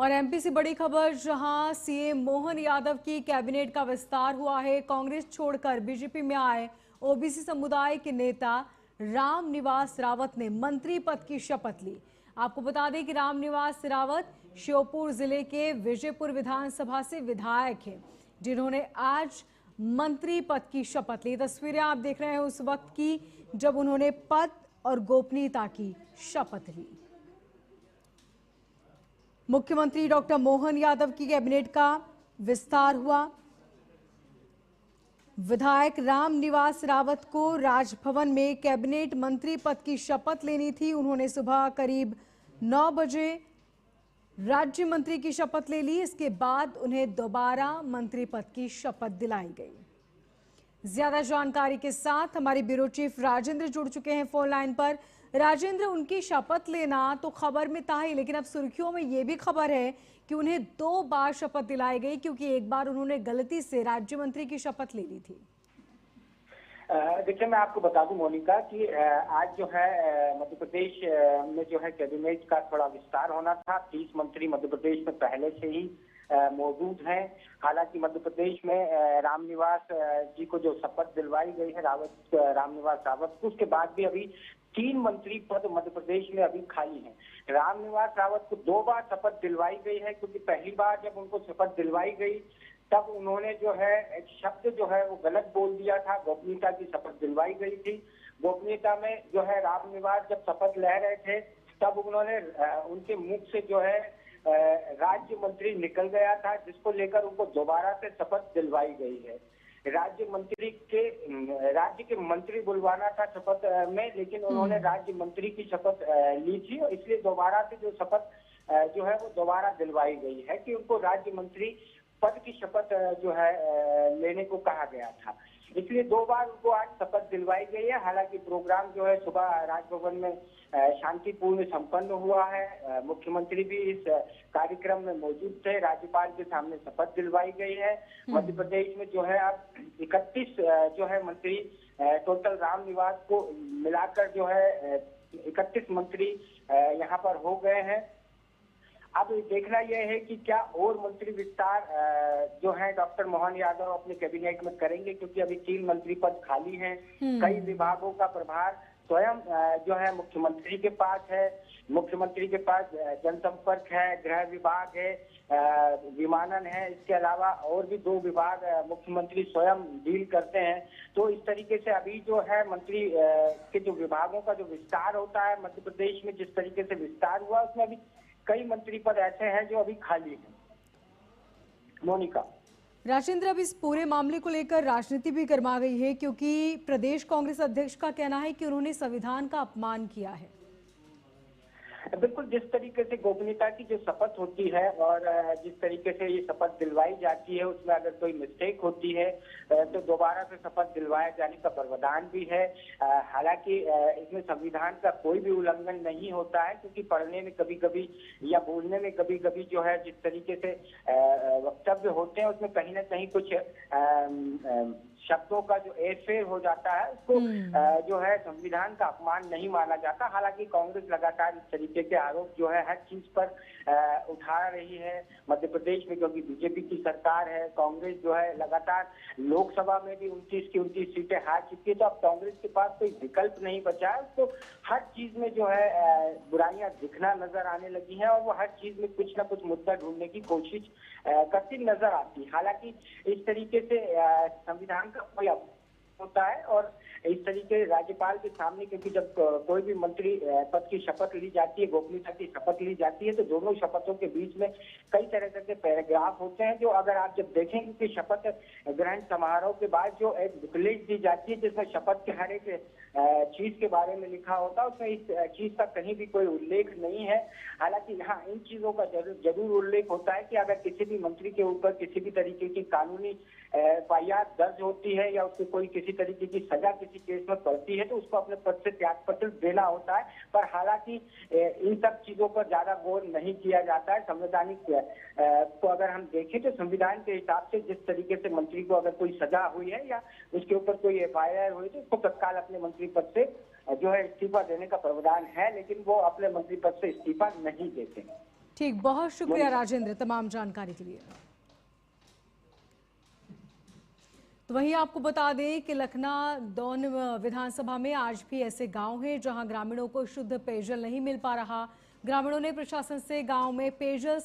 और एमपी से बड़ी खबर, जहां सीएम मोहन यादव की कैबिनेट का विस्तार हुआ है। कांग्रेस छोड़कर बीजेपी में आए ओबीसी समुदाय के नेता रामनिवास रावत ने मंत्री पद की शपथ ली। आपको बता दें कि रामनिवास रावत श्योपुर जिले के विजयपुर विधानसभा से विधायक हैं, जिन्होंने आज मंत्री पद की शपथ ली। तस्वीरें आप देख रहे हैं उस वक्त की जब उन्होंने पद और गोपनीयता की शपथ ली। मुख्यमंत्री डॉक्टर मोहन यादव की कैबिनेट का विस्तार हुआ। विधायक रामनिवास रावत को राजभवन में कैबिनेट मंत्री पद की शपथ लेनी थी। उन्होंने सुबह करीब 9 बजे राज्य मंत्री की शपथ ले ली। इसके बाद उन्हें दोबारा मंत्री पद की शपथ दिलाई गई। ज्यादा जानकारी के साथ हमारे ब्यूरो चीफ राजेंद्र जुड़ चुके हैं फोन लाइन पर। राजेंद्र, उनकी शपथ लेना तो खबर में था ही, लेकिन अब सुर्खियों में यह भी खबर है कि उन्हें 2 बार शपथ दिलाई गई, क्योंकि एक बार उन्होंने गलती से राज्य मंत्री की शपथ ले ली थी। देखिए, मैं आपको बता दूं मोनिका कि आज जो है मध्य प्रदेश में जो है कैबिनेट का थोड़ा विस्तार होना था। 30 मंत्री मध्य प्रदेश में पहले से ही मौजूद हैं। हालांकि मध्य प्रदेश में रामनिवास जी को जो शपथ दिलवाई गई है रामनिवास रावत को, उसके बाद भी अभी 3 मंत्री पद मध्य प्रदेश में अभी खाली हैं। रामनिवास रावत को 2 बार शपथ दिलवाई गई है, क्योंकि पहली बार जब उनको शपथ दिलवाई गई तब उन्होंने जो है एक शब्द जो है वो गलत बोल दिया था। गोपनीयता की शपथ दिलवाई गई थी। गोपनीयता में जो है रामनिवास जब शपथ ले रहे थे तब उन्होंने उनके मुख से जो है राज्य मंत्री निकल गया था, जिसको लेकर उनको दोबारा से शपथ दिलवाई गई है। राज्य के मंत्री बुलवाना था शपथ में, लेकिन उन्होंने राज्य मंत्री की शपथ ली थी और इसलिए दोबारा से जो शपथ जो है वो दोबारा दिलवाई गई है कि उनको राज्य मंत्री पद की शपथ जो है लेने को कहा गया था। इसलिए 2 बार उनको आज शपथ दिलवाई गई है। हालांकि प्रोग्राम जो है सुबह राजभवन में शांतिपूर्ण संपन्न हुआ है। मुख्यमंत्री भी इस कार्यक्रम में मौजूद थे। राज्यपाल के सामने शपथ दिलवाई गई है। मध्य प्रदेश में जो है अब 31 जो है मंत्री टोटल रामनिवास को मिलाकर जो है 31 मंत्री यहाँ पर हो गए हैं। अब देखना यह है कि क्या और मंत्री विस्तार जो है डॉक्टर मोहन यादव अपने कैबिनेट में करेंगे, क्योंकि अभी 3 मंत्री पद खाली हैं। कई विभागों का प्रभार स्वयं जो है मुख्यमंत्री के पास है। मुख्यमंत्री के पास जनसंपर्क है, गृह विभाग है, विमानन है। इसके अलावा और भी 2 विभाग मुख्यमंत्री स्वयं डील करते हैं। तो इस तरीके से अभी जो है मंत्री के जो विभागों का जो विस्तार होता है मध्य प्रदेश में, जिस तरीके से विस्तार हुआ उसमें अभी कई मंत्री पद ऐसे हैं जो अभी खाली हैं। मोनिका। राजेंद्र, अब इस पूरे मामले को लेकर राजनीति भी गर्मा गई है, क्योंकि प्रदेश कांग्रेस अध्यक्ष का कहना है कि उन्होंने संविधान का अपमान किया है। बिल्कुल, जिस तरीके से गोपनीयता की जो शपथ होती है और जिस तरीके से ये शपथ दिलवाई जाती है, उसमें अगर कोई मिस्टेक होती है तो दोबारा से शपथ दिलवाए जाने का प्रावधान भी है। हालांकि इसमें संविधान का कोई भी उल्लंघन नहीं होता है, क्योंकि पढ़ने में कभी कभी या बोलने में कभी कभी जो है जिस तरीके से वक्तव्य होते हैं उसमें कहीं ना कहीं कुछ शब्दों का जो हेरफेर हो जाता है, उसको जो है संविधान का अपमान नहीं माना जाता। हालांकि कांग्रेस लगातार इस तरीके के आरोप जो है हर चीज पर उठा रही है मध्य प्रदेश में, क्योंकि बीजेपी की सरकार है। कांग्रेस जो है लगातार लोकसभा में भी 29 की 29 सीटें हार चुकी है। तो अब कांग्रेस के पास कोई विकल्प नहीं बचा है। उसको हर चीज में जो है बुराइयां दिखना नजर आने लगी हैं और वो हर चीज में कुछ ना कुछ मुद्दा ढूंढने की कोशिश करती नजर आती है। हालांकि इस तरीके से संविधान का कोई होता है और इस तरीके राज्यपाल के सामने, क्योंकि जब कोई भी मंत्री पद की शपथ ली जाती है, गोपनीयता की शपथ ली जाती है, तो दोनों शपथों के बीच में कई तरह के पैराग्राफ होते हैं, जो अगर आप जब देखेंगे कि शपथ ग्रहण समारोह के बाद जो एक बुकलेट दी जाती है जिसमें शपथ के हर एक चीज के बारे में लिखा होता है, उसमें इस चीज का कहीं भी कोई उल्लेख नहीं है। हालांकि हाँ, इन चीजों का जरूर उल्लेख होता है कि अगर किसी भी मंत्री के ऊपर किसी भी तरीके की कानूनी एफआईआर दर्ज होती है या उसको कोई किसी तरीके की सजा किसी केस में पड़ती है, तो उसको अपने पद से त्याग पत्र देना होता है। पर हालांकि इन सब चीजों पर ज्यादा गौर नहीं किया जाता है। संवैधानिक को अगर हम देखें तो संविधान के हिसाब से जिस तरीके से मंत्री को अगर कोई सजा हुई है या उसके ऊपर कोई एफआईआर हुई तो उसको तत्काल अपने मंत्री पद से जो है इस्तीफा देने का प्रावधान है, लेकिन वो अपने मंत्री पद से इस्तीफा नहीं देते। ठीक, बहुत शुक्रिया राजेंद्र तमाम जानकारी के लिए। तो वहीं आपको बता दें कि लखनादौन विधानसभा में आज भी ऐसे गांव हैं जहां ग्रामीणों को शुद्ध पेयजल नहीं मिल पा रहा। ग्रामीणों ने प्रशासन से गांव में पेयजल